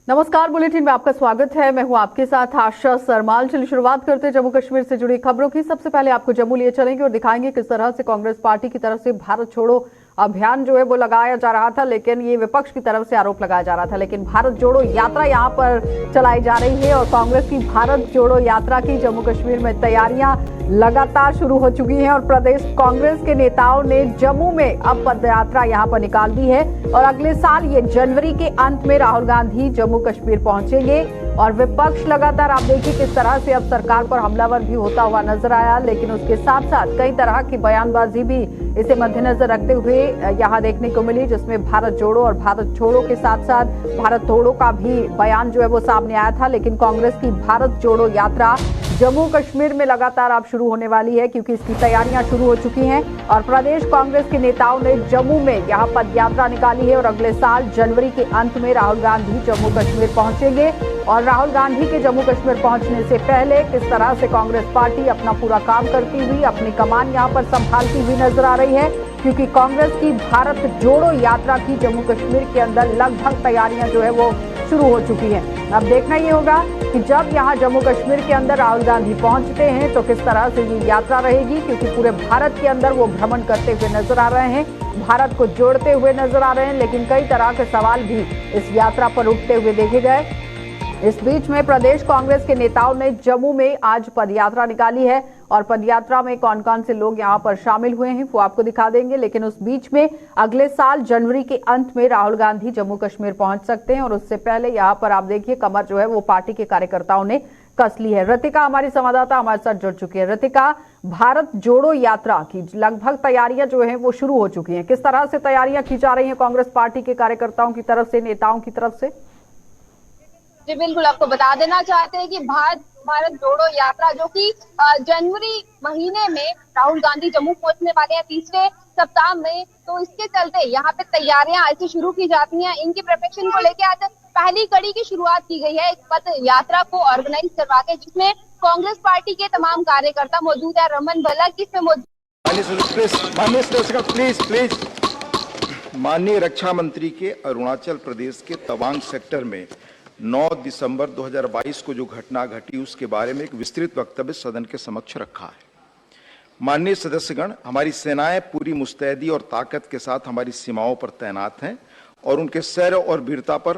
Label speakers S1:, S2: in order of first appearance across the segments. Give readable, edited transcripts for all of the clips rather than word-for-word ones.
S1: नमस्कार, बुलेटिन में आपका स्वागत है। मैं हूं आपके साथ आशा सरमाल। चलिए शुरुआत करते हैं जम्मू कश्मीर से जुड़ी खबरों की। सबसे पहले आपको जम्मू लिए चलेंगे और दिखाएंगे किस तरह से कांग्रेस पार्टी की तरफ से भारत छोड़ो अभियान जो है वो लगाया जा रहा था, लेकिन ये विपक्ष की तरफ से आरोप लगाया जा रहा था। लेकिन भारत जोड़ो यात्रा यहां पर चलाई जा रही है और कांग्रेस की भारत जोड़ो यात्रा की जम्मू कश्मीर में तैयारियां लगातार शुरू हो चुकी हैं और प्रदेश कांग्रेस के नेताओं ने जम्मू में अब पदयात्रा यहां पर निकाल दी है और अगले साल ये जनवरी के अंत में राहुल गांधी जम्मू कश्मीर पहुंचेंगे। और विपक्ष लगातार आप देखिए किस तरह से अब सरकार पर हमलावर भी होता हुआ नजर आया, लेकिन उसके साथ साथ कई तरह की बयानबाजी भी इसे मद्देनजर रखते हुए यहां देखने को मिली, जिसमें भारत जोड़ो और भारत छोड़ो के साथ साथ भारत तोड़ो का भी बयान जो है वो सामने आया था। लेकिन कांग्रेस की भारत जोड़ो यात्रा जम्मू कश्मीर में लगातार अब शुरू होने वाली है, क्योंकि इसकी तैयारियां शुरू हो चुकी हैं और प्रदेश कांग्रेस के नेताओं ने जम्मू में यहां पदयात्रा निकाली है और अगले साल जनवरी के अंत में राहुल गांधी जम्मू कश्मीर पहुंचेंगे। और राहुल गांधी के जम्मू कश्मीर पहुंचने से पहले किस तरह से कांग्रेस पार्टी अपना पूरा काम करती हुई अपनी कमान यहां पर संभालती हुई नजर आ रही है, क्योंकि कांग्रेस की भारत जोड़ो यात्रा की जम्मू कश्मीर के अंदर लगभग तैयारियां जो है वो शुरू हो चुकी है। अब देखना ये होगा कि जब यहां जम्मू कश्मीर के अंदर राहुल गांधी पहुंचते हैं तो किस तरह से ये यात्रा रहेगी, क्योंकि पूरे भारत के अंदर वो भ्रमण करते हुए नजर आ रहे हैं, भारत को जोड़ते हुए नजर आ रहे हैं। लेकिन कई तरह के सवाल भी इस यात्रा पर उठते हुए देखे गए। इस बीच में प्रदेश कांग्रेस के नेताओं ने जम्मू में आज पदयात्रा निकाली है और पदयात्रा में कौन कौन से लोग यहां पर शामिल हुए हैं वो आपको दिखा देंगे। लेकिन उस बीच में अगले साल जनवरी के अंत में राहुल गांधी जम्मू कश्मीर पहुंच सकते हैं और उससे पहले यहां पर आप देखिए कमर जो है वो पार्टी के कार्यकर्ताओं ने कस ली है। ऋतिका हमारी संवाददाता हमारे साथ जुड़ चुकी है। ऋतिका, भारत जोड़ो यात्रा की लगभग तैयारियां जो है वो शुरू हो चुकी हैं, किस तरह से तैयारियां की जा रही है कांग्रेस पार्टी के कार्यकर्ताओं की तरफ से, नेताओं की तरफ से?
S2: जी बिल्कुल, आपको बता देना चाहते हैं कि भारत जोड़ो यात्रा जो कि जनवरी महीने में राहुल गांधी जम्मू पहुंचने वाले हैं तीसरे सप्ताह में, तो इसके चलते यहाँ पे तैयारियां ऐसे शुरू की जाती हैं। इनकी प्रिपरेशन को लेकर आज पहली कड़ी की शुरुआत की गई है एक पद यात्रा को ऑर्गेनाइज करवा के, जिसमें कांग्रेस पार्टी के तमाम कार्यकर्ता मौजूद है। रमन भलक इसमें मौजूद।
S3: माननीय रक्षा मंत्री के अरुणाचल प्रदेश के तवांग सेक्टर में 9 दिसंबर 2022 को जो घटना घटी उसके बारे में एक विस्तृत वक्तव्य सदन के समक्ष रखा है। माननीय सदस्यगण, हमारी सेनाएं पूरी मुस्तैदी और ताकत के साथ हमारी सीमाओं पर तैनात हैं और उनके शौर्य और वीरता पर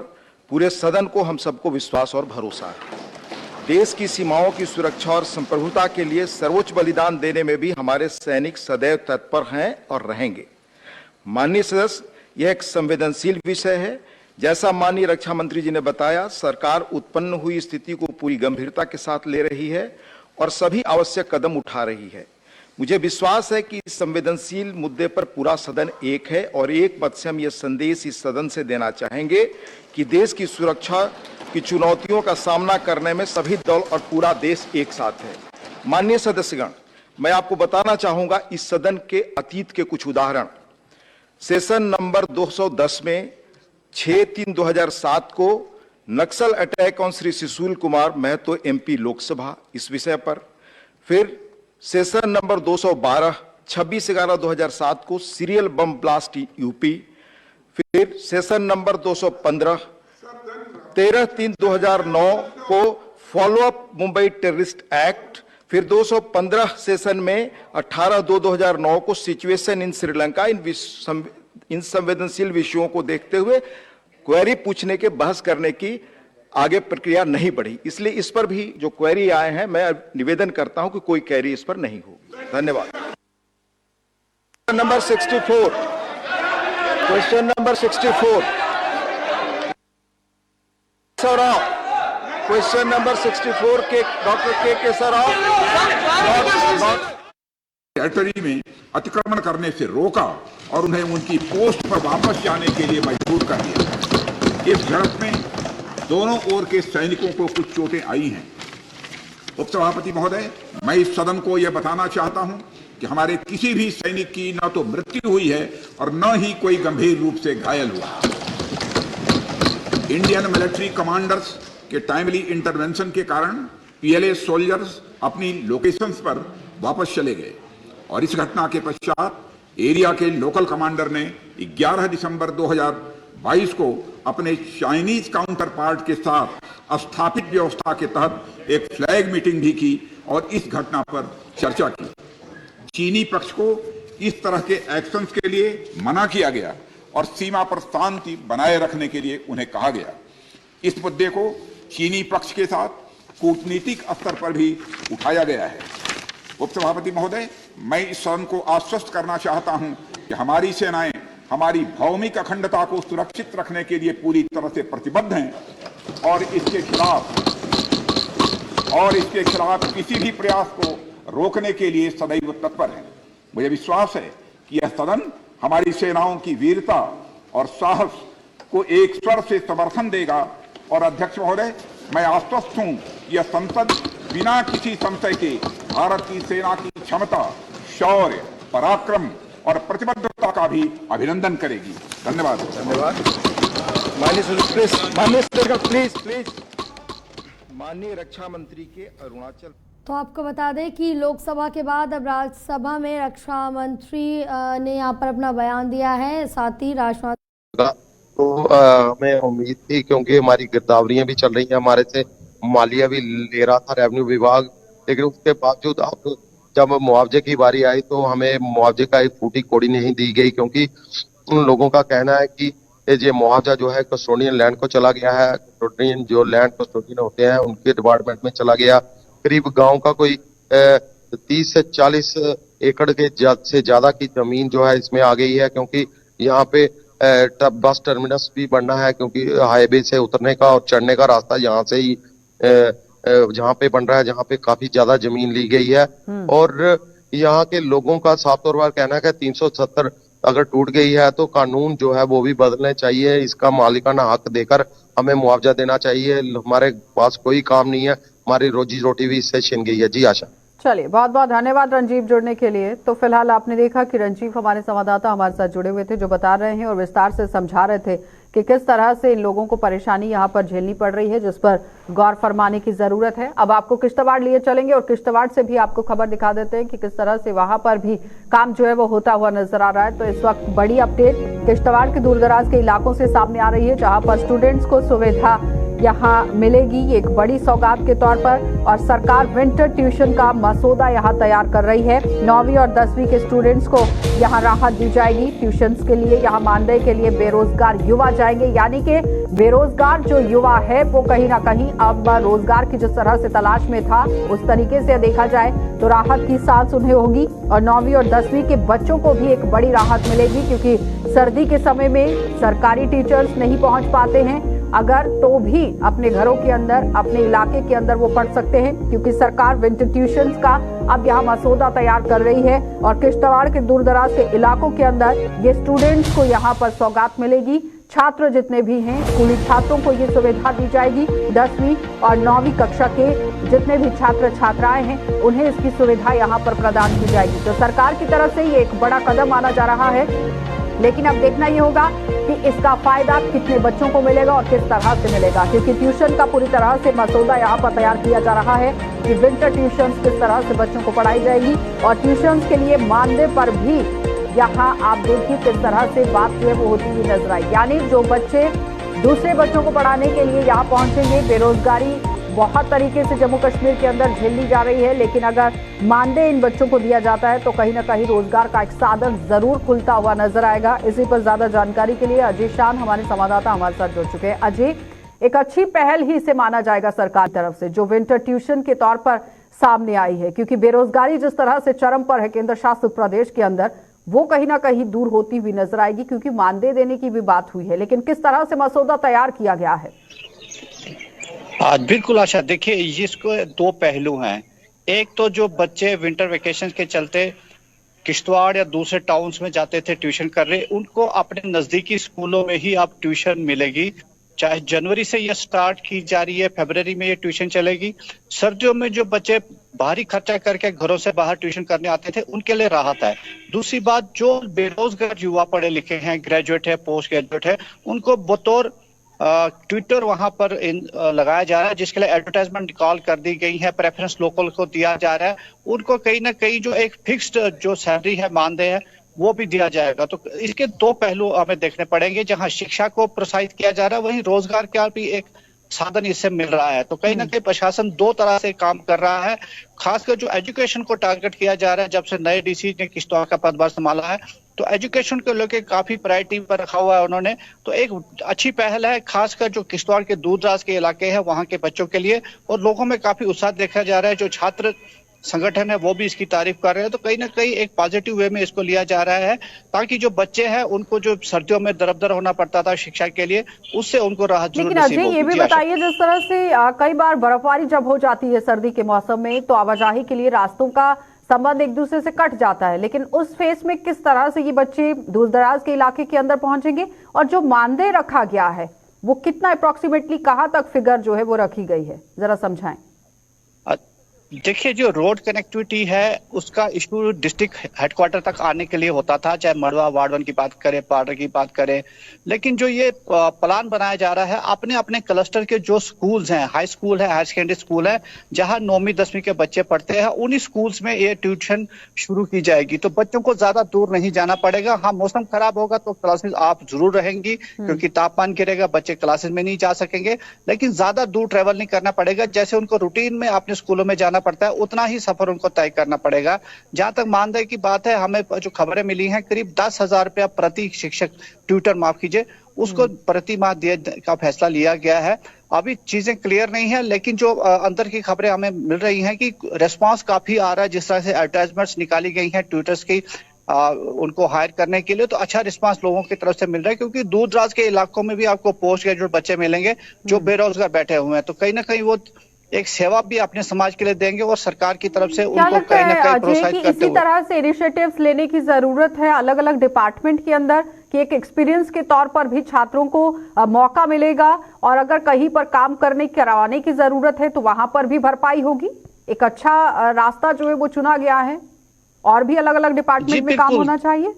S3: पूरे सदन को हम सबको विश्वास और भरोसा है। देश की सीमाओं की सुरक्षा और संप्रभुता के लिए सर्वोच्च बलिदान देने में भी हमारे सैनिक सदैव तत्पर हैं और रहेंगे। माननीय सदस्य, यह एक संवेदनशील विषय है। जैसा माननीय रक्षा मंत्री जी ने बताया, सरकार उत्पन्न हुई स्थिति को पूरी गंभीरता के साथ ले रही है और सभी आवश्यक कदम उठा रही है। मुझे विश्वास है कि इस संवेदनशील मुद्दे पर पूरा सदन एक है और एक मत से हम यह संदेश इस सदन से देना चाहेंगे कि देश की सुरक्षा की चुनौतियों का सामना करने में सभी दल और पूरा देश एक साथ है। माननीय सदस्यगण, मैं आपको बताना चाहूंगा इस सदन के अतीत के कुछ उदाहरण। सेशन नंबर 210 में 6/3/2007 को Naxal attack on Shri Sushil Kumar Mahato MP Lok Sabha, इस विषय पर। फिर सेशन नंबर 212 26/11/2007 को सीरियल बम ब्लास्ट यूपी। फिर सेशन नंबर 215 13/3/2009 को फॉलोअप मुंबई टेररिस्ट एक्ट। फिर 215 सेशन में 18/2/2009 को सिचुएशन इन श्रीलंका। इन संवेदनशील विषयों को देखते हुए क्वेरी पूछने के बहस करने की आगे प्रक्रिया नहीं बढ़ी, इसलिए इस पर भी जो क्वेरी आए हैं मैं निवेदन करता हूं कि कोई क्वेरी इस पर नहीं होगी। धन्यवाद। Number 64, question number 64 question number 64 के डॉक्टर के सराव
S4: टेरिटरी में अतिक्रमण करने से रोका और उन्हें उनकी पोस्ट पर वापस जाने के लिए मजबूर कर दिया। इस झड़प में दोनों ओर के सैनिकों को कुछ चोटें आई हैं। उपसभापति महोदय, मैं इस सदन को यह बताना चाहता हूं कि हमारे किसी भी सैनिक की न तो मृत्यु हुई है और न ही कोई गंभीर रूप से घायल हुआ। इंडियन मिलिट्री कमांडर्स के टाइमली इंटरवेंशन के कारण पीएलए सोल्जर्स अपनी लोकेशंस पर वापस चले गए और इस घटना के पश्चात एरिया के लोकल कमांडर ने 11 दिसंबर 2022 को अपने चाइनीज काउंटर पार्ट के साथ स्थापित व्यवस्था के तहत एक फ्लैग मीटिंग भी की और इस घटना पर चर्चा की। चीनी पक्ष को इस तरह के एक्शंस के लिए मना किया गया और सीमा पर शांति बनाए रखने के लिए उन्हें कहा गया। इस मुद्दे को चीनी पक्ष के साथ कूटनीतिक स्तर पर भी उठाया गया है। उपसभापति महोदय, मैं इस सदन को आश्वस्त करना चाहता हूं कि हमारी सेनाएं हमारी भौमिक अखंडता को सुरक्षित रखने के लिए पूरी तरह से प्रतिबद्ध हैं और इसके खिलाफ किसी भी प्रयास को रोकने के लिए सदैव तत्पर हैं। मुझे विश्वास है कि यह सदन हमारी सेनाओं की वीरता और साहस को एक स्वर से समर्थन देगा। और अध्यक्ष महोदय, मैं आश्वस्त हूं कि यह संसद बिना किसी संशय के भारत की सेना की क्षमता, शौर्य, पराक्रम और प्रतिबद्धता का भी अभिनंदन करेगी। धन्यवाद।
S3: धन्यवाद। माननीय स्पीकर प्लीज माननीय रक्षा मंत्री के अरुणाचल।
S5: तो आपको बता दें कि लोकसभा के बाद अब राज्यसभा में रक्षा मंत्री ने यहाँ पर अपना बयान दिया है। साथ ही राष्ट्रपति
S6: तो हमें उम्मीद थी, क्योंकि हमारी गिरदावरियां भी चल रही हैं, हमारे से मालिया भी ले रहा था रेवेन्यू विभाग, लेकिन उसके बावजूद अब जब मुआवजे की बारी आई तो हमें मुआवजे का एक फूटी कोड़ी नहीं दी गई, क्योंकि उन लोगों का कहना है कि ये मुआवजा जो है कस्टोडियन लैंड को चला गया है। कस्टोडियन जो लैंड कस्टोडियन होते हैं उनके डिपार्टमेंट में चला गया। करीब गांव का कोई 30 से 40 एकड़ के से ज्यादा की जमीन जो है इसमें आ गई है, क्योंकि यहाँ पे बस टर्मिनस भी बनना है, क्योंकि हाईवे से उतरने का और चढ़ने का रास्ता यहाँ से ही जहाँ पे बन रहा है, जहाँ पे काफी ज्यादा जमीन ली गई है। और यहाँ के लोगों का साफ तौर पर कहना है कि 370 अगर टूट गई है तो कानून जो है वो भी बदलने चाहिए। इसका मालिकाना हक देकर हमें मुआवजा देना चाहिए। हमारे पास कोई काम नहीं है, हमारी रोजी रोटी भी इससे छिन गई है। जी आशा।
S1: चलिए, बहुत बहुत धन्यवाद रंजीव जुड़ने के लिए। तो फिलहाल आपने देखा कि रंजीव हमारे संवाददाता हमारे साथ जुड़े हुए थे, जो बता रहे हैं और विस्तार से समझा रहे थे कि किस तरह से इन लोगों को परेशानी यहाँ पर झेलनी पड़ रही है, जिस पर गौर फरमाने की जरूरत है। अब आपको किश्तवाड़ लिए चलेंगे और किश्तवाड़ से भी आपको खबर दिखा देते हैं कि किस तरह से वहां पर भी काम जो है वो होता हुआ नजर आ रहा है। तो इस वक्त बड़ी अपडेट किश्तवाड़ के दूरदराज के इलाकों से सामने आ रही है, जहां पर स्टूडेंट्स को सुविधा यहाँ मिलेगी एक बड़ी सौगात के तौर पर। और सरकार विंटर ट्यूशन का मसौदा यहाँ तैयार कर रही है। 9वीं और 10वीं के स्टूडेंट्स को यहाँ राहत दी जाएगी। ट्यूशंस के लिए यहाँ मानदेय के लिए बेरोजगार युवा जाएंगे, यानी कि बेरोजगार जो युवा है वो कहीं ना कहीं अब रोजगार की जिस तरह से तलाश में था, उस तरीके से देखा जाए तो राहत की सांस उन्हें होगी। और 9वीं और 10वीं के बच्चों को भी एक बड़ी राहत मिलेगी, क्योंकि सर्दी के समय में सरकारी टीचर्स नहीं पहुंच पाते हैं अगर, तो भी अपने घरों के अंदर, अपने इलाके के अंदर वो पढ़ सकते हैं, क्योंकि सरकार विंटर ट्यूशंस का अब यहाँ मसौदा तैयार कर रही है। और किश्तवाड़ के दूरदराज के इलाकों के अंदर ये स्टूडेंट्स को यहाँ पर सौगात मिलेगी। छात्र जितने भी हैं, स्कूली छात्रों को ये सुविधा दी जाएगी। 10वीं और 9वीं कक्षा के जितने भी छात्र छात्राएं हैं उन्हें इसकी सुविधा यहाँ पर प्रदान की जाएगी। तो सरकार की तरफ से ये एक बड़ा कदम माना जा रहा है, लेकिन अब देखना ये होगा कि इसका फायदा कितने बच्चों को मिलेगा और किस तरह से मिलेगा, क्योंकि ट्यूशन का पूरी तरह से मसौदा यहाँ पर तैयार किया जा रहा है कि विंटर ट्यूशन किस तरह से बच्चों को पढ़ाई जाएगी। और ट्यूशन के लिए मानदेय पर भी यहाँ आप देखिए किस तरह से बात जो है वो होती हुई नजर आई। यानी जो बच्चे दूसरे बच्चों को पढ़ाने के लिए यहाँ पहुंचेंगे, बेरोजगारी बहुत तरीके से जम्मू कश्मीर के अंदर झेलनी जा रही है, लेकिन अगर मानदेय इन बच्चों को दिया जाता है तो कहीं ना कहीं रोजगार का एक साधन जरूर खुलता हुआ नजर आएगा। इसी पर ज्यादा जानकारी के लिए अजय शान हमारे संवाददाता हमारे साथ जुड़ चुके हैं। अजय, एक अच्छी पहल ही इसे माना जाएगा सरकार की तरफ से, जो विंटर ट्यूशन के तौर पर सामने आई है, क्योंकि बेरोजगारी जिस तरह से चरम पर है केंद्र शासित प्रदेश के अंदर, वो कहीं ना कहीं दूर होती हुई नजर आएगी, क्योंकि मानदेय देने की भी बात हुई है। लेकिन किस तरह से मसौदा तैयार किया गया है?
S7: बिल्कुल आशा, देखिए इसको दो पहलू हैं। एक तो जो बच्चे विंटर वेकेशन के चलते किश्तवाड़ या दूसरे टाउन्स में जाते थे ट्यूशन कर रहे, उनको अपने नजदीकी स्कूलों में ही अब ट्यूशन मिलेगी। चाहे जनवरी से ये स्टार्ट की जा रही है, फरवरी में ये ट्यूशन चलेगी। सर्दियों में जो बच्चे भारी खर्चा करके घरों से बाहर ट्यूशन करने आते थे, उनके लिए राहत है। दूसरी बात, जो बेरोजगार युवा पढ़े लिखे हैं, ग्रेजुएट है, पोस्ट ग्रेजुएट है, उनको बतौर ट्विटर वहां पर लगाया जा रहा है, जिसके लिए एडवर्टाइजमेंट निकाल कर दी गई है, प्रेफरेंस लोकल को दिया जा रहा है। उनको कहीं ना कहीं जो एक फिक्स्ड जो सैलरी है, मानदेय है, वो भी दिया जाएगा। तो इसके दो पहलू हमें देखने पड़ेंगे, जहां शिक्षा को प्रोत्साहित किया जा रहा है वहीं रोजगार का भी एक साधन इससे मिल रहा है। तो कहीं ना कहीं प्रशासन दो तरह से काम कर रहा है, खासकर जो एजुकेशन को टारगेट किया जा रहा है। जब से नए डीसी ने किश्तवाड़ का पदभार संभाला है तो एजुकेशन को लेकर काफी प्रायोरिटी पर रखा हुआ है उन्होंने। तो एक अच्छी पहल है, खासकर जो किश्तवाड़ के दूर दराज के इलाके हैं वहां के बच्चों के लिए, और लोगों में काफी उत्साह देखा जा रहा है। जो छात्र संगठन है वो भी इसकी तारीफ कर रहे हैं। तो कहीं ना कहीं एक पॉजिटिव वे में इसको लिया जा रहा है, ताकि जो बच्चे हैं उनको जो सर्दियों में दरबदर होना पड़ता था शिक्षा के लिए, उससे उनको राहत जरूर
S1: लेकिन
S7: नसीब
S1: अजय
S7: होगी।
S1: ये भी बताइए, जिस तरह से कई बार बर्फबारी जब हो जाती है सर्दी के मौसम में तो आवाजाही के लिए रास्तों का संबंध एक दूसरे से कट जाता है, लेकिन उस फेस में किस तरह से ये बच्चे दूर दराज के इलाके के अंदर पहुंचेंगे, और जो मानदेय रखा गया है वो कितना अप्रोक्सीमेटली कहां तक फिगर जो है वो रखी गई है, जरा समझाएं।
S7: देखिए, जो रोड कनेक्टिविटी है उसका इशू डिस्ट्रिक्ट हेडक्वार्टर तक आने के लिए होता था, चाहे मड़वा वार्ड 1 की बात करें, पाडर की बात करें। लेकिन जो ये प्लान बनाया जा रहा है, अपने अपने क्लस्टर के जो स्कूल्स हैं, हाई स्कूल है, हायर सेकेंडरी स्कूल है, जहां 9वीं 10वीं के बच्चे पढ़ते हैं, उन्हीं स्कूल्स में ये ट्यूशन शुरू की जाएगी। तो बच्चों को ज्यादा दूर नहीं जाना पड़ेगा। हाँ, मौसम खराब होगा तो क्लासेस आप जरूर रहेंगी, क्योंकि तापमान गिरेगा, बच्चे क्लासेस में नहीं जा सकेंगे, लेकिन ज्यादा दूर ट्रेवल नहीं करना पड़ेगा। जैसे उनको रूटीन में अपने स्कूलों में जाना पड़ता है उतना ही सफर उनको तय करना पड़ेगा। जहां तक मानदेय की बात है, हमें जो खबरें मिली हैं, करीब 10,000 रुपया प्रति शिक्षक, ट्यूटर माफ कीजिए, उसको प्रति माह दिए का फैसला लिया गया है। अभी चीजें क्लियर नहीं है, लेकिन जो अंदर की खबरें हमें मिल रही हैं कि रिस्पांस काफी आ रहा है। जिस तरह से एडवर्टाइजमेंट्स निकाली गई हैं ट्यूटर्स की उनको हायर करने के लिए, तो अच्छा रिस्पांस लोगों की तरफ से मिल रहा है, क्योंकि दूर दराज के इलाकों में भी आपको पोस्ट ग्रेजुएट बच्चे मिलेंगे जो बेरोजगार बैठे हुए हैं। तो कहीं ना कहीं वो एक सेवा भी अपने समाज के लिए देंगे, और सरकार की तरफ से उनको कहीं ना कहीं प्रोत्साहित करते हुए
S1: इसी तरह से इनिशिएटिव्स लेने की जरूरत है अलग अलग डिपार्टमेंट के अंदर, कि एक एक्सपीरियंस के तौर पर भी छात्रों को मौका मिलेगा, और अगर कहीं पर काम करवाने की जरूरत है तो वहां पर भी भरपाई होगी। एक अच्छा रास्ता जो है वो चुना गया है, और भी अलग अलग डिपार्टमेंट में काम होना चाहिए।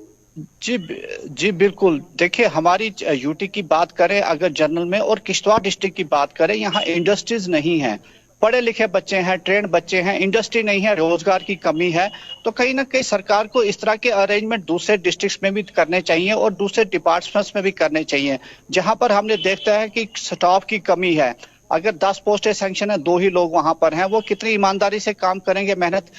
S7: जी बिल्कुल। देखिए, हमारी यूटी की बात करें अगर जनरल में, और किश्तवाड़ डिस्ट्रिक्ट की बात करें, यहाँ इंडस्ट्रीज नहीं है, पढ़े लिखे बच्चे हैं, ट्रेंड बच्चे हैं, इंडस्ट्री नहीं है, रोजगार की कमी है। तो कहीं ना कहीं सरकार को इस तरह के अरेंजमेंट दूसरे डिस्ट्रिक्ट्स में भी करने चाहिए और दूसरे डिपार्टमेंट्स में भी करने चाहिए, जहां पर हमने देखता है कि स्टाफ की कमी है। अगर 10 पोस्टें सैंक्शन है, 2 ही लोग वहां पर हैं, वो कितनी ईमानदारी से काम करेंगे, मेहनत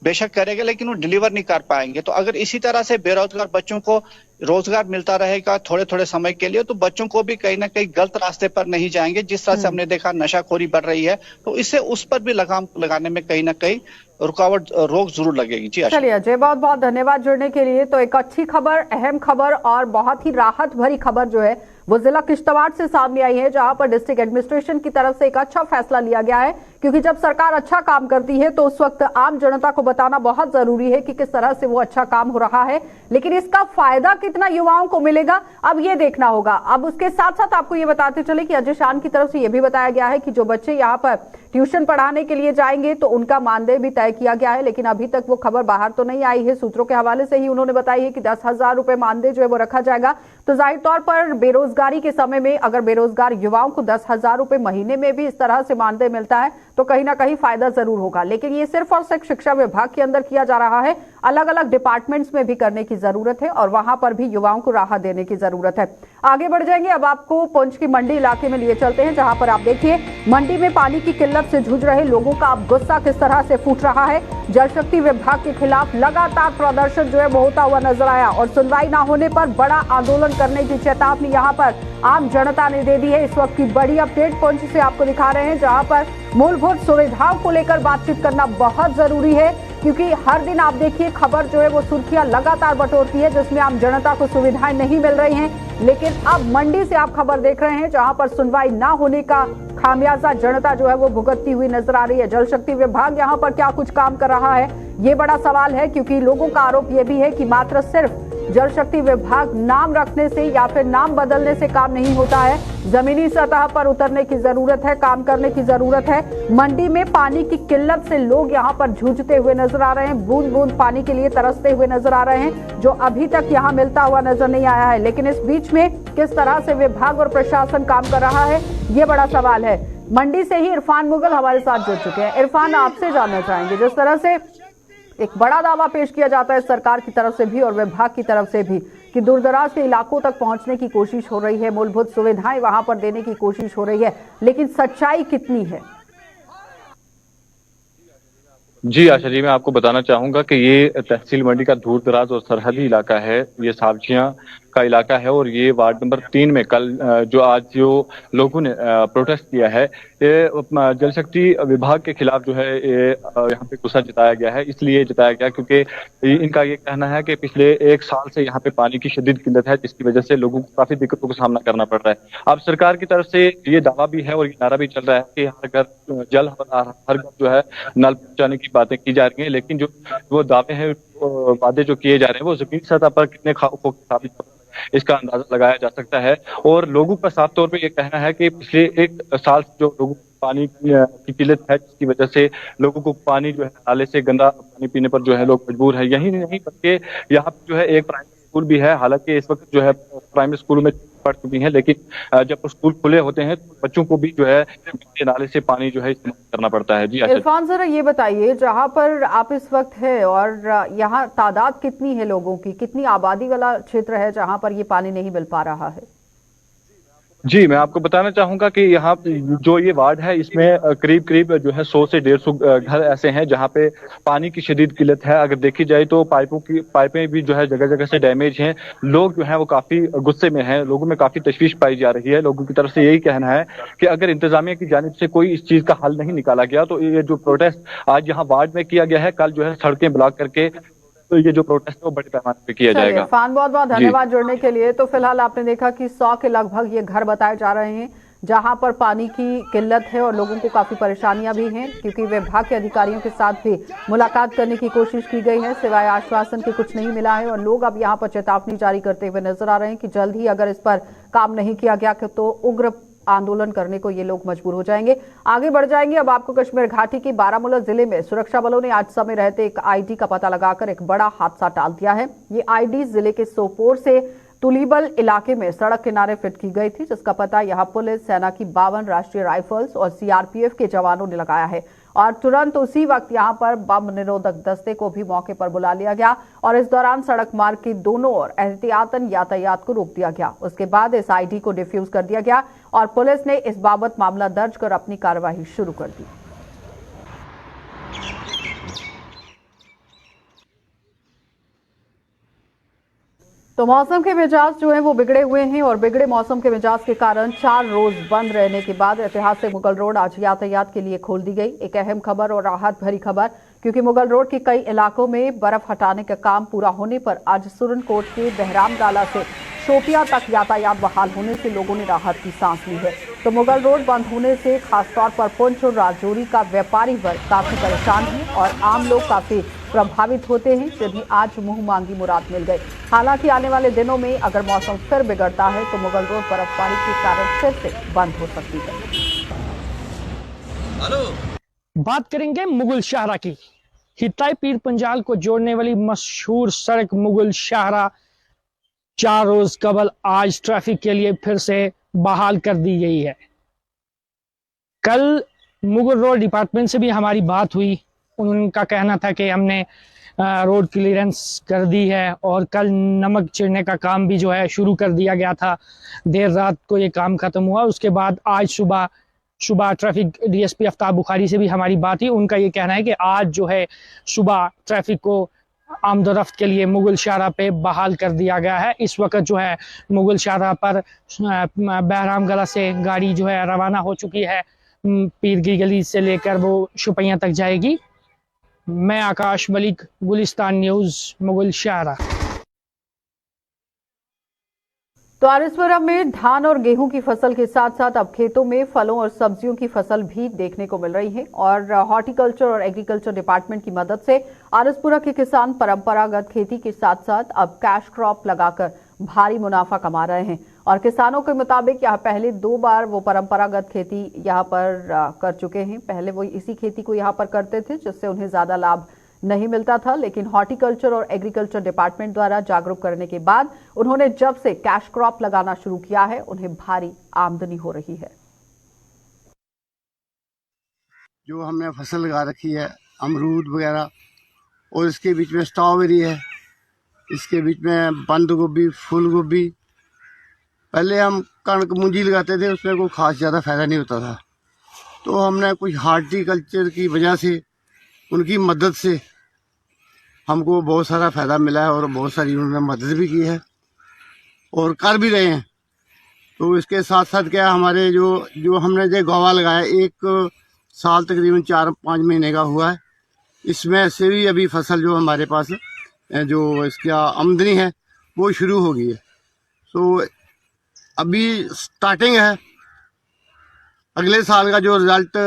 S7: बेशक करेंगे, लेकिन वो डिलीवर नहीं कर पाएंगे। तो अगर इसी तरह से बेरोजगार बच्चों को रोजगार मिलता रहेगा थोड़े थोड़े समय के लिए, तो बच्चों को भी कहीं ना कहीं गलत रास्ते पर नहीं जाएंगे। जिस तरह से हमने देखा नशाखोरी बढ़ रही है, तो इससे उस पर भी लगाम लगाने में कहीं ना कहीं रुकावट रोक जरूर लगेगी। जी
S1: चलिए अजय, बहुत बहुत धन्यवाद जुड़ने के लिए। तो एक अच्छी खबर, अहम खबर और बहुत ही राहत भरी खबर जो है वो जिला किश्तवाड़ से सामने आई है, जहां पर डिस्ट्रिक्ट एडमिनिस्ट्रेशन की तरफ से एक अच्छा फैसला लिया गया है। क्योंकि जब सरकार अच्छा काम करती है तो उस वक्त आम जनता को बताना बहुत जरूरी है कि किस तरह से वो अच्छा काम हो रहा है, लेकिन इसका फायदा कितना युवाओं को मिलेगा अब ये देखना होगा। अब उसके साथ साथ आपको ये बताते चले कि अजय शान की तरफ से ये भी बताया गया है कि जो बच्चे यहाँ पर ट्यूशन पढ़ाने के लिए जाएंगे तो उनका मानदेय भी तय किया गया है, लेकिन अभी तक वो खबर बाहर तो नहीं आई है। सूत्रों के हवाले से ही उन्होंने बताई है कि 10,000 रुपए मानदेय जो है वो रखा जाएगा। तो जाहिर तौर पर बेरोजगारी के समय में अगर बेरोजगार युवाओं को 10,000 रुपए महीने में भी इस तरह से मानदेय मिलता है तो कहीं ना कहीं फायदा जरूर होगा। लेकिन ये सिर्फ और सिर्फ शिक्षा विभाग के अंदर किया जा रहा है, अलग अलग डिपार्टमेंट्स में भी करने की जरूरत है और वहां पर भी युवाओं को राहत देने की जरूरत है। आगे बढ़ जाएंगे, अब आपको पुंछ की मंडी इलाके में लिए चलते हैं, जहां पर आप देखिए मंडी में पानी की किल्लत से जूझ रहे लोगों का अब गुस्सा किस तरह से फूट रहा है। जल शक्ति विभाग के खिलाफ लगातार प्रदर्शन जो है वो होता हुआ नजर आया और सुनवाई न होने पर बड़ा आंदोलन करने की चेतावनी यहां पर आम जनता ने दे दी है। इस वक्त की बड़ी अपडेट पुंछ से आपको दिखा रहे हैं, जहां पर मूलभूत सुविधाओं को लेकर बातचीत करना बहुत जरूरी है, क्योंकि हर दिन आप देखिए खबर जो है वो सुर्खियां लगातार बटोरती है जिसमें आम जनता को सुविधाएं नहीं मिल रही हैं। लेकिन अब मंडी से आप खबर देख रहे हैं जहां पर सुनवाई ना होने का खामियाजा जनता जो है वो भुगतती हुई नजर आ रही है। जल शक्ति विभाग यहां पर क्या कुछ काम कर रहा है, ये बड़ा सवाल है, क्योंकि लोगों का आरोप ये भी है कि मात्र सिर्फ जल शक्ति विभाग नाम रखने से या फिर नाम बदलने से काम नहीं होता है, जमीनी सतह पर उतरने की जरूरत है, काम करने की जरूरत है। मंडी में पानी की किल्लत से लोग यहाँ पर जूझते हुए नजर आ रहे हैं, बूंद बूंद पानी के लिए तरसते हुए नजर आ रहे हैं, जो अभी तक यहाँ मिलता हुआ नजर नहीं आया है। लेकिन इस बीच में किस तरह से विभाग और प्रशासन काम कर रहा है, ये बड़ा सवाल है। मंडी से ही इरफान मुगल हमारे साथ जुड़ चुके हैं। इरफान, आपसे जानना चाहेंगे, जिस तरह से एक बड़ा दावा पेश किया जाता है सरकार की तरफ से भी और विभाग की तरफ से भी कि दूरदराज के इलाकों तक पहुंचने की कोशिश हो रही है, मूलभूत सुविधाएं वहां पर देने की कोशिश हो रही है, लेकिन सच्चाई कितनी है?
S8: जी आशा जी, मैं आपको बताना चाहूंगा कि ये तहसील मंडी का दूर दराज और सरहदी इलाका है। ये सब्जियां का इलाका है और ये वार्ड नंबर 3 में कल जो लोगों ने प्रोटेस्ट किया है, ये जल शक्ति विभाग के खिलाफ जो है ये यहाँ पे गुस्सा जताया गया है। इसलिए जताया गया क्योंकि इनका ये कहना है कि पिछले 1 साल से यहाँ पे पानी की शदीद किल्लत है, जिसकी वजह से लोगों को काफी दिक्कतों का सामना करना पड़ रहा है। अब सरकार की तरफ से ये दावा भी है और ये नारा भी चल रहा है कि हर घर जल, हर घर जो है नल पहुंचाने की बातें की जा रही हैं, लेकिन जो वो दावे हैं, वादे जो किए जा रहे हैं, वो जमीनी सतह पर कितने साबित होते हैं इसका अंदाजा लगाया जा सकता है। और लोगों का साफ तौर पे ये कहना है कि पिछले 1 साल से जो लोगों को पानी की किल्लत है, जिसकी वजह से लोगों को पानी जो है नाले से गंदा पानी पीने पर जो है लोग मजबूर है। यही नहीं बल्कि यहाँ पे जो है एक प्राइमरी स्कूल भी है, हालांकि इस वक्त जो है प्राइमरी स्कूल में पढ़ चुकी हैं, लेकिन जब स्कूल खुले होते हैं तो बच्चों को भी जो है नाले से पानी जो है इस्तेमाल करना पड़ता है। जी
S1: इरफान, जरा ये बताइए, जहां पर आप इस वक्त है और यहाँ तादाद कितनी है लोगों की, कितनी आबादी वाला क्षेत्र है जहां पर ये पानी नहीं मिल पा रहा है?
S8: जी, मैं आपको बताना चाहूंगा कि यहाँ जो ये वार्ड है, इसमें करीब जो है 100 से 150 घर ऐसे हैं जहाँ पे पानी की शदीद किल्लत है। अगर देखी जाए तो पाइपें भी जो है जगह जगह से डैमेज हैं। लोग जो है वो काफी गुस्से में हैं, लोगों में काफी तशवीश पाई जा रही है। लोगों की तरफ से यही कहना है कि अगर इंतजामिया की जानिब से कोई इस चीज का हल नहीं निकाला गया तो ये जो प्रोटेस्ट आज यहाँ वार्ड में किया गया है, कल जो है सड़कें ब्लॉक करके तो ये जो प्रोटेस्ट है वो बड़े पैमाने पे किया जाएगा।
S1: इरफान, बहुत बहुत धन्यवाद जुड़ने के लिए। तो फिलहाल आपने देखा कि 100 के लगभग ये घर बताए जा रहे हैं जहां पर पानी की किल्लत है और लोगों को काफी परेशानियां भी हैं, क्योंकि विभाग के अधिकारियों के साथ भी मुलाकात करने की कोशिश की गई है, सिवाय आश्वासन के कुछ नहीं मिला है। और लोग अब यहां पर चेतावनी जारी करते हुए नजर आ रहे हैं कि जल्द ही अगर इस पर काम नहीं किया गया तो उग्र आंदोलन करने को ये लोग मजबूर हो जाएंगे। आगे बढ़ जाएंगे। अब आपको कश्मीर घाटी की बारामूला जिले में सुरक्षा बलों ने आज समय रहते एक आईडी का पता लगाकर एक बड़ा हादसा टाल दिया है। ये आईडी जिले के सोपोर से तुलीबल इलाके में सड़क किनारे फिट की गई थी, जिसका पता यहां पुलिस, सेना की 52 राष्ट्रीय राइफल्स और सीआरपीएफ के जवानों ने लगाया है। और तुरंत उसी वक्त यहां पर बम निरोधक दस्ते को भी मौके पर बुला लिया गया और इस दौरान सड़क मार्ग की दोनों ओर एहतियातन यातायात को रोक दिया गया। उसके बाद इस आईडी को डिफ्यूज कर दिया गया और पुलिस ने इस बाबत मामला दर्ज कर अपनी कार्रवाई शुरू कर दी। तो मौसम के मिजाज जो है वो बिगड़े हुए हैं और बिगड़े मौसम के मिजाज के कारण 4 रोज बंद रहने के बाद ऐतिहासिक मुगल रोड आज यातायात के लिए खोल दी गई। एक अहम खबर और राहत भरी खबर, क्योंकि मुगल रोड के कई इलाकों में बर्फ हटाने का काम पूरा होने पर आज सुरनकोट के बहराम डाला से शोपिया तक यातायात बहाल होने से लोगों ने राहत की सांस ली है। तो मुगल रोड बंद होने से खासतौर पर पुंछ और राजौरी का व्यापारी वर्ग काफी परेशान है और आम लोग काफी प्रभावित होते हैं, जिन्हें आज मुंह मांगी मुराद मिल गई। हालांकि आने वाले दिनों में अगर मौसम फिर बिगड़ता है तो मुगल रोड बर्फबारी के कारण फिर से बंद हो सकती है।
S9: बात करेंगे मुगल शाहरा की। हिताई पीर पंजाल को जोड़ने वाली मशहूर सड़क मुगल शाहरा 4 रोज कबल आज ट्रैफिक के लिए फिर से बहाल कर दी गई है। कल मुगल रोड डिपार्टमेंट से भी हमारी बात हुई, उनका कहना था कि हमने रोड क्लियरेंस कर दी है और कल नमक चिरने का काम भी जो है शुरू कर दिया गया था। देर रात को ये काम खत्म हुआ। उसके बाद आज सुबह ट्रैफिक डीएसपी आफ्ताब बुखारी से भी हमारी बात हुई। उनका ये कहना है कि आज जो है सुबह ट्रैफिक को आमदोरफ्त के लिए मुगल शाहरा पे बहाल कर दिया गया है। इस वक्त जो है मुगल शाहरा पर बहराम गला से गाड़ी जो है रवाना हो चुकी है, पीर की गली से लेकर वो शुपैया तक जाएगी। मैं आकाश मलिक, गुलिस्तान न्यूज, मुगल शाहरा।
S1: तो आरएसपुरम में धान और गेहूं की फसल के साथ साथ अब खेतों में फलों और सब्जियों की फसल भी देखने को मिल रही है और हॉर्टिकल्चर और एग्रीकल्चर डिपार्टमेंट की मदद से आरएसपुरा के किसान परंपरागत खेती के साथ साथ अब कैश क्रॉप लगाकर भारी मुनाफा कमा रहे हैं। और किसानों के मुताबिक यहाँ पहले 2 बार वो परंपरागत खेती यहाँ पर कर चुके हैं। पहले वो इसी खेती को यहाँ पर करते थे, जिससे उन्हें ज्यादा लाभ नहीं मिलता था, लेकिन हॉर्टिकल्चर और एग्रीकल्चर डिपार्टमेंट द्वारा जागरूक करने के बाद उन्होंने जब से कैश क्रॉप लगाना शुरू किया है, उन्हें भारी आमदनी हो रही है।
S10: जो हमने फसल लगा रखी है, अमरूद वगैरह, और इसके बीच में स्ट्रॉबेरी है, इसके बीच में बंद गोभी, फूल गोभी। पहले हम कणक मूंजी लगाते थे, उसमें कोई खास ज़्यादा फायदा नहीं होता था, तो हमने कुछ हार्टिकल्चर की वजह से, उनकी मदद से हमको बहुत सारा फायदा मिला है और बहुत सारी उन्होंने मदद भी की है और कर भी रहे हैं। तो इसके साथ साथ क्या हमारे जो हमने जो गौवा लगाया, एक साल तकरीबन 4-5 महीने का हुआ है, इसमें से भी अभी फसल जो हमारे पास जो इसका आमदनी है वो शुरू हो गई है। तो अभी स्टार्टिंग है, अगले साल का जो रिजल्ट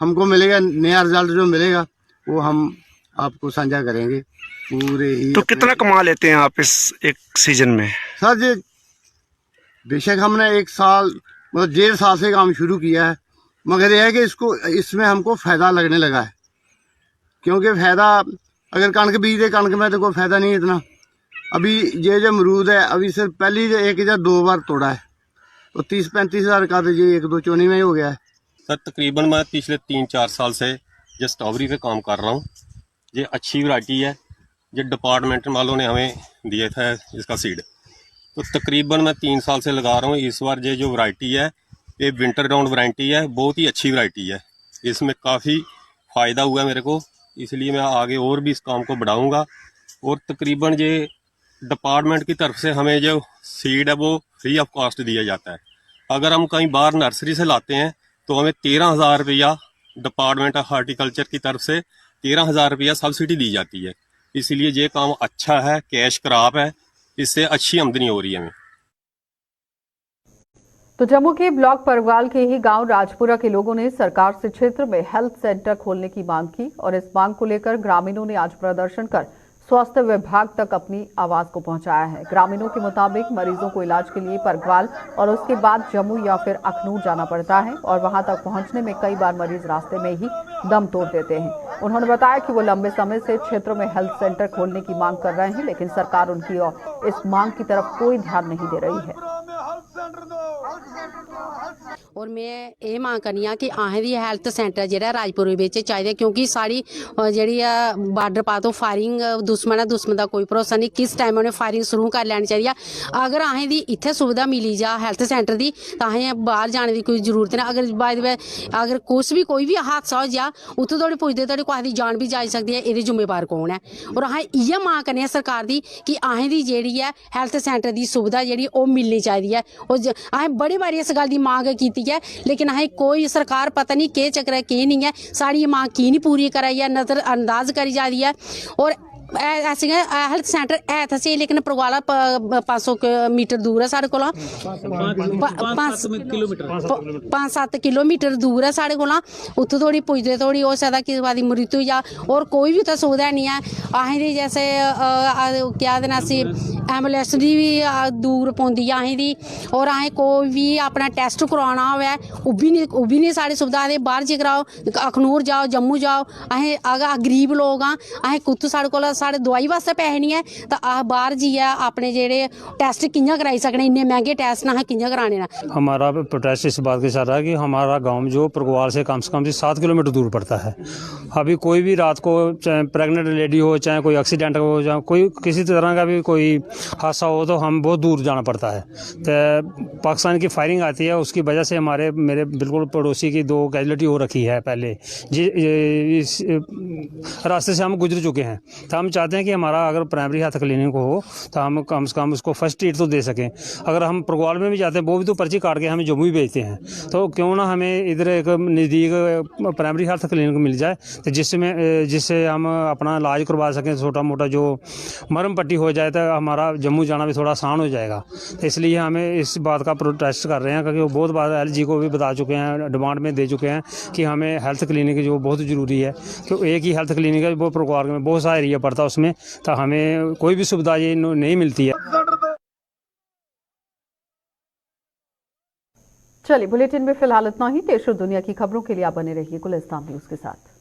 S10: हमको मिलेगा, नया रिजल्ट जो मिलेगा वो हम आपको साझा करेंगे पूरे ही।
S11: तो कितना कमा लेते हैं आप इस एक सीजन में?
S10: सर जी बेशक हमने 1 साल मतलब 1.5 साल से काम शुरू किया है, मगर यह है कि इसमें हमको फायदा लगने लगा है, क्योंकि फायदा अगर कणक बीज दे, कणक में तो कोई फायदा नहीं इतना। अभी ये जो अमरूद है, अभी सिर्फ पहली 1 या 2 बार तोड़ा है, तो 30-35 हज़ार का तो ये 1-2 चोनी में ही हो गया है।
S12: सर तकरीबन मैं पिछले 3-4 साल से जो स्ट्रॉबेरी पे काम कर रहा हूँ, ये अच्छी वैरायटी है, ये डिपार्टमेंट वालों ने हमें दिए था इसका सीड, तो तकरीबन मैं 3 साल से लगा रहा हूँ। इस बार ये जो वैरायटी है ये विंटर राउंड वैरायटी है, बहुत ही अच्छी वैरायटी है, इसमें काफ़ी फ़ायदा हुआ है मेरे को, इसलिए मैं आगे और भी इस काम को बढ़ाऊँगा। और तकरीबन ये डिपार्टमेंट की तरफ से हमें जो सीड है वो फ्री ऑफ कॉस्ट दिया जाता है। अगर हम कहीं बाहर नर्सरी से लाते हैं तो हमें 13,000 रुपया डिपार्टमेंट ऑफ हार्टिकल्चर की तरफ से 13,000 रुपया सब्सिडी दी जाती है। इसलिए ये काम अच्छा है, कैश क्रॉप है, इससे अच्छी आमदनी हो रही है हमें।
S1: तो जम्मू के ब्लॉक परवाल के ही गांव राजपुरा के लोगों ने सरकार से क्षेत्र में हेल्थ सेंटर खोलने की मांग की और इस मांग को लेकर ग्रामीणों ने आज प्रदर्शन कर स्वास्थ्य विभाग तक अपनी आवाज को पहुंचाया है। ग्रामीणों के मुताबिक मरीजों को इलाज के लिए परगवाल और उसके बाद जम्मू या फिर अखनूर जाना पड़ता है और वहां तक पहुंचने में कई बार मरीज रास्ते में ही दम तोड़ देते हैं। उन्होंने बताया कि वो लंबे समय से क्षेत्र में हेल्थ सेंटर खोलने की मांग कर रहे हैं, लेकिन सरकार उनकी और इस मांग की तरफ कोई ध्यान नहीं दे रही है।
S13: और मैं ये मांग करनी कि असें भी हेल्थ सेंटर जो राजपुर चाहिए, क्योंकि साड़ी जी बार्डर पा तो फायरिंग दुश्मन है, दुश्मन का कोई भरोसा नहीं, किस टाइम उन्हें फायरिंग शुरू कर लैनी चाहिए। अगर असें दी इत्थे सुविधा मिली जा हेल्थ सेंटर की तो असें बाहर जाने की कोई जरूरत नहीं। अगर बाय द वे अगर कुछ भी कोई भी हादसा हो जा उत्थों तोड़ी पुजदे तोड़ी कुसै दी जान भी जाई सकती है, एह्दे जिम्मेवार कौन है। और असें इ'यै मांग करने सरकार दी कि असें दी जेह्ड़ी है हेल्थ सेंटर की सुविधा जेह्ड़ी ओह् मिलनी चाहिदी है। और असें बड़ी बारी इस गल की मांग की है, लेकिन असें कोई सरकार पता नहीं केह् चक्कर है केह् नहीं है, साड़ी मांग की नहीं पूरी करा दी है, नजरअंदाज करी जा रही है। और ऐसे हेल्थ सेंटर है तो सही, लेकिन परगवाला 500 मीटर दूर है साढ़े कोला, 5-7 किलोमीटर दूर है साढ़े कोला, उत्थों थोड़ी पुजदे थोड़ी हो सकदा किसी बात दी मृत्यु या और कोई भी उत्थै सुविधा नहीं है। असें दी जैसे क्या देना सी एम्बुलेंस दी भी दूर पौंदी है असें दी, और असें कोई भी अपना टेस्ट करवाना होवे ओह् भी नहीं साढ़ी सुविधा। असें बाहर जे कराओ, अखनूर जाओ, जम्मू जाओ, असें अगर गरीब लोग हाँ, असें कुत्थों साढ़े कोल साढ़े दवाई वास्ते पैसे नहीं है तो अस बाहर जाइए अपने जेह्ड़े टेस्ट कि'यां कराई सकने, इन्ने महंगे टेस्ट ना कि'यां कराने ना।
S14: हमारा प्रोटेस्ट इस बात के चल रहा है कि हमारा गांव जो परगवाल से कम 7 किलोमीटर दूर पड़ता है। अभी कोई भी रात को चाहे प्रेग्नेंट लेडी हो, चाहे कोई एक्सीडेंट हो, चाहे कोई किसी तरह का भी कोई हादसा हो तो हम बहुत दूर जाना पड़ता है। तो पाकिस्तान की फायरिंग आती है, उसकी वजह से मेरे बिल्कुल पड़ोसी की 2 कैजुअलिटी हो रखी है पहले जी। इस रास्ते से हम गुजर चुके हैं, तो हम चाहते हैं कि हमारा अगर प्राइमरी हेल्थ क्लिनिक हो तो हम कम से कम उसको फर्स्ट एड तो दे सकें। अगर हम परगवाल में भी जाते हैं वो भी तो पर्ची काट के हमें जम्मू ही भेजते हैं, तो क्यों ना हमें इधर एक नज़दीक प्राइमरी हेल्थ क्लिनिक मिल जाए तो जिससे हम अपना इलाज करवा सकें। छोटा मोटा जो मरहम पट्टी हो जाए तो हमारा जम्मू जाना भी थोड़ा आसान हो जाएगा। तो इसलिए हमें इस बात का प्रोटेस्ट कर रहे हैं, क्योंकि वो बहुत बार LG को भी बता चुके हैं, डिमांड में दे चुके हैं कि हमें हेल्थ क्लिनिक जो बहुत ज़रूरी है, क्योंकि एक ही हेल्थ क्लिनिक है वो परगवाल में बहुत सारा एरिया पड़ता है, उसमें तो हमें कोई भी सुविधा ये नहीं मिलती है।
S1: चलिए बुलेटिन में फिलहाल इतना ही। देश और दुनिया की खबरों के लिए आप बने रहिए गुलिस्तान न्यूज़ के साथ।